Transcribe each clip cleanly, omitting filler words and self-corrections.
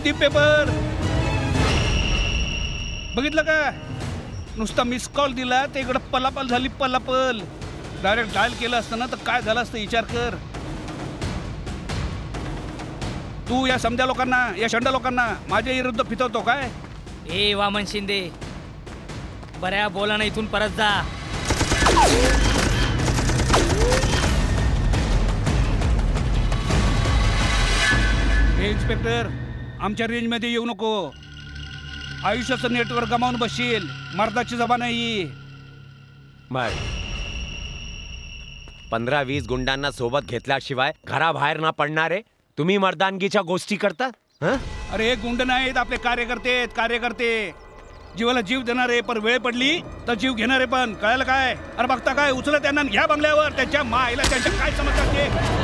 Navdeep paper बघितलं का? नुसता मिस कॉल दिला ते इकडं पलापल झाली पलापल. डायरेक्ट डायल केलं असतं ना तर काय झालं असतं विचार कर. तू या समजा लोकांना, या शंडा लोकांना माझ्या विरुद्ध फितवतो काय? ए वामन शिंदे, बऱ्या बोला ना, इथून परत जा. हे इन्स्पेक्टर, आमच्या रेंजमध्ये येऊ नको. आयुष्याचं नेटवर्क गमावून बसशील. मर्दाची जबान नाही. बर, 15-20 गुंडांना सोबत घेतल्याशिवाय घराबाहेर ना पडणारे तुम्ही मर्दानगीच्या गोष्टी करता? अरे हे गुंड नाहीत, आपले कार्यकर्ते. कार्यकर्ते जीवाला जीव देणारे, पण वेळ पडली तर जीव घेणारे पण. कळायला काय? अरे बघता काय, उचला त्यांना घ्या बंगल्यावर. त्यांच्या मायला त्यांच्या काय समजतात ते.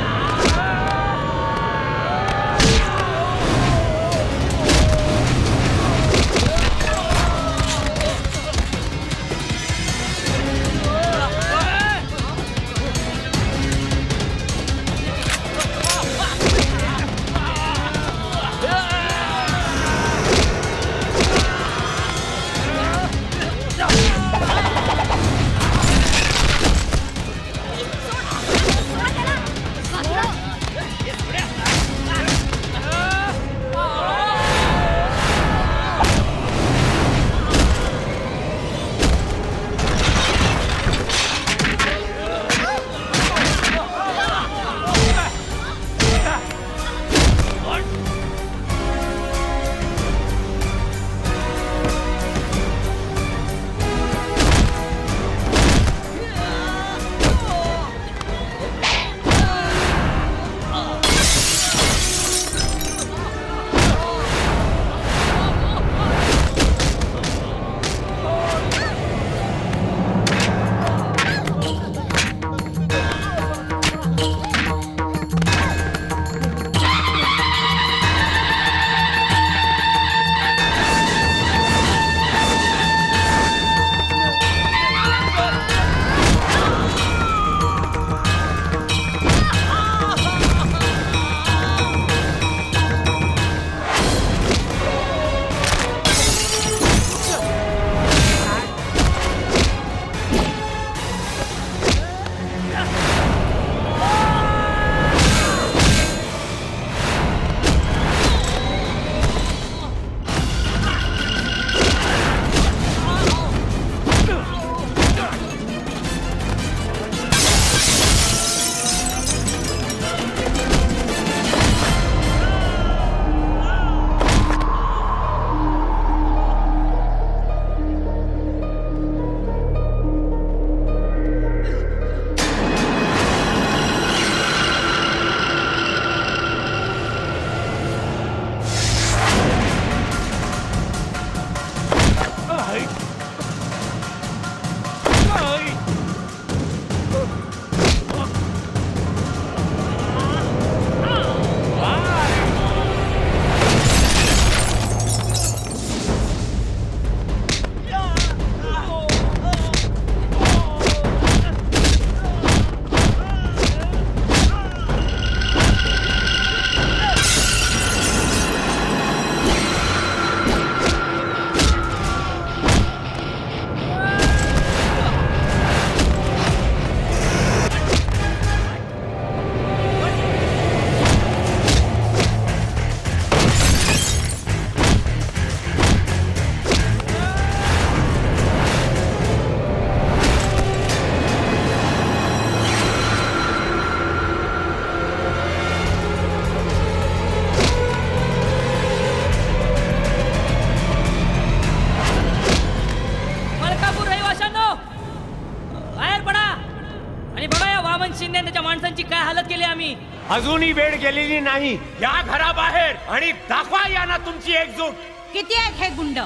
अजूनही वेळ गेलेली नाही. या घराबाहेर आणि दाखवा यांना तुमची एकजूट. किती आहेत हे गुंड?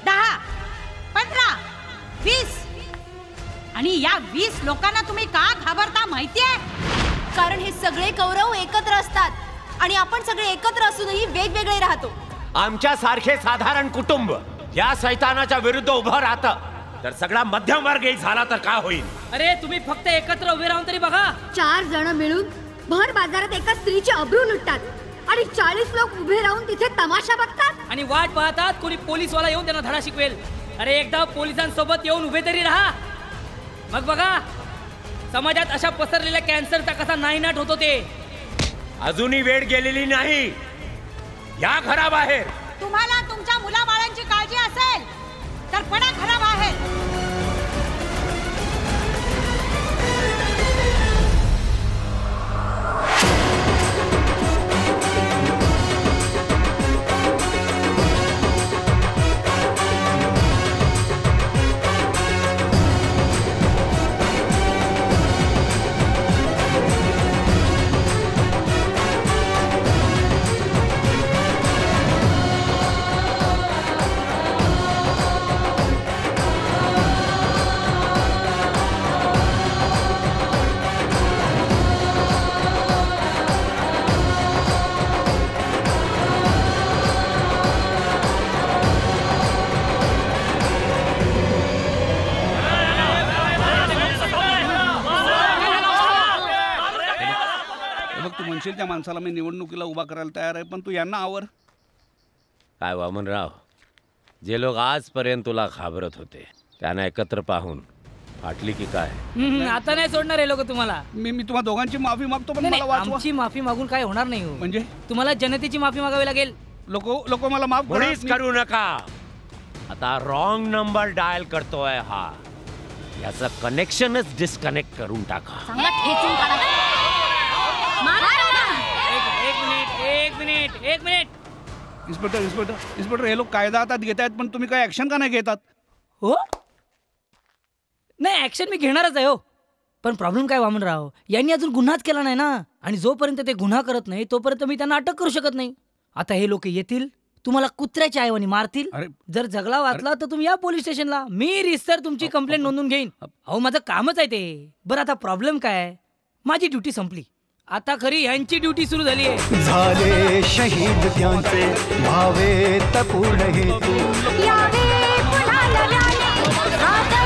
10, 15, 20. आणि या 20 लोकांना तुम्ही का घाबरता माहितीये? कारण हे सगळे कौरव एकत्र असतात आणि आपण सगळे एकत्र असूनही वेगवेगळे राहतो. आमच्या सारखे साधारण कुटुंब या सैतानाच्या विरुद्ध उभं राहतं तर सगळा मध्यम वर्गही झाला तर काय होईल? अरे तुम्ही फक्त एकत्र उभे राहून तरी बघा. 4 जण मिळून भर बाजारात एका स्त्रीची अब्रू लुटतात आणि 40 लोक उभे राहून तिथे तमाशा बघतात. आणि वाट पाहतात कोणी पोलीसवाला येऊन त्यांना धडा शिकवेल. अरे एकदा पोलिसांसोबत येऊन उभे तरी राहा. मग बघा समाजात अशा पसरलेल्या कॅन्सरचा कसा नायनाट होतो ते. अजूनही वेळ गेलेली नाही. या घराबाहेर. तुम्हाला तुमच्या मुलाबाळांची काळजी असेल तर पडा घराबाहेर. तू म्हणशील त्या माणसाला मी निवडणुकीला उभा करायला तयार आहे, पण तू यांना आवर. काय वामनराव, जे लोक आजपर्यंत तुला घाबरत होते त्यांना एकत्र पाहून फाटली की काय? आता नाही सोडणार हे लोक तुम्हाला. मी तुम्हा दोघांची माफी मागतो, पण नाही, मला वाचवा. आमची माफी मागून काय होणार नाही हो. म्हणजे तुम्हाला जनतेची माफी मागावी लागेल. लोक मला माफ कोणीच करू नका. आता रॉंग नंबर डायल करतोय हा. याचं कनेक्शनच डिस्कनेक्ट करून टाका. चांगला ठेचून काढा. एक मिनिट. इन्स्पेक्टर हे लोक कायदा हातात घेत आहेत, पण तुम्ही काय ऍक्शन का नाही घेतात? हो नाही, ऍक्शन मी घेणारच आहे हो. पण प्रॉब्लेम काय वामनराव, यांनी अजून गुन्हाच केला नाही ना. आणि जोपर्यंत ते गुन्हा करत नाही तोपर्यंत मी त्यांना अटक करू शकत नाही. आता हे लोक येतील, तुम्हाला कुत्र्याच्या आईवानी मारतील. जर जगला वाचला तर तुम्ही या पोलीस स्टेशनला. मी रिस्तर तुमची कंप्लेंट नोंदवून घेईन. अहो माझं कामच आहे ते. बरं आता प्रॉब्लेम काय, माझी ड्युटी संपली. आता खरी यांची ड्युटी सुरू झाली आहे. झाले शहीद त्यांचे भावे तपून हे यावे पुन्हा नव्याने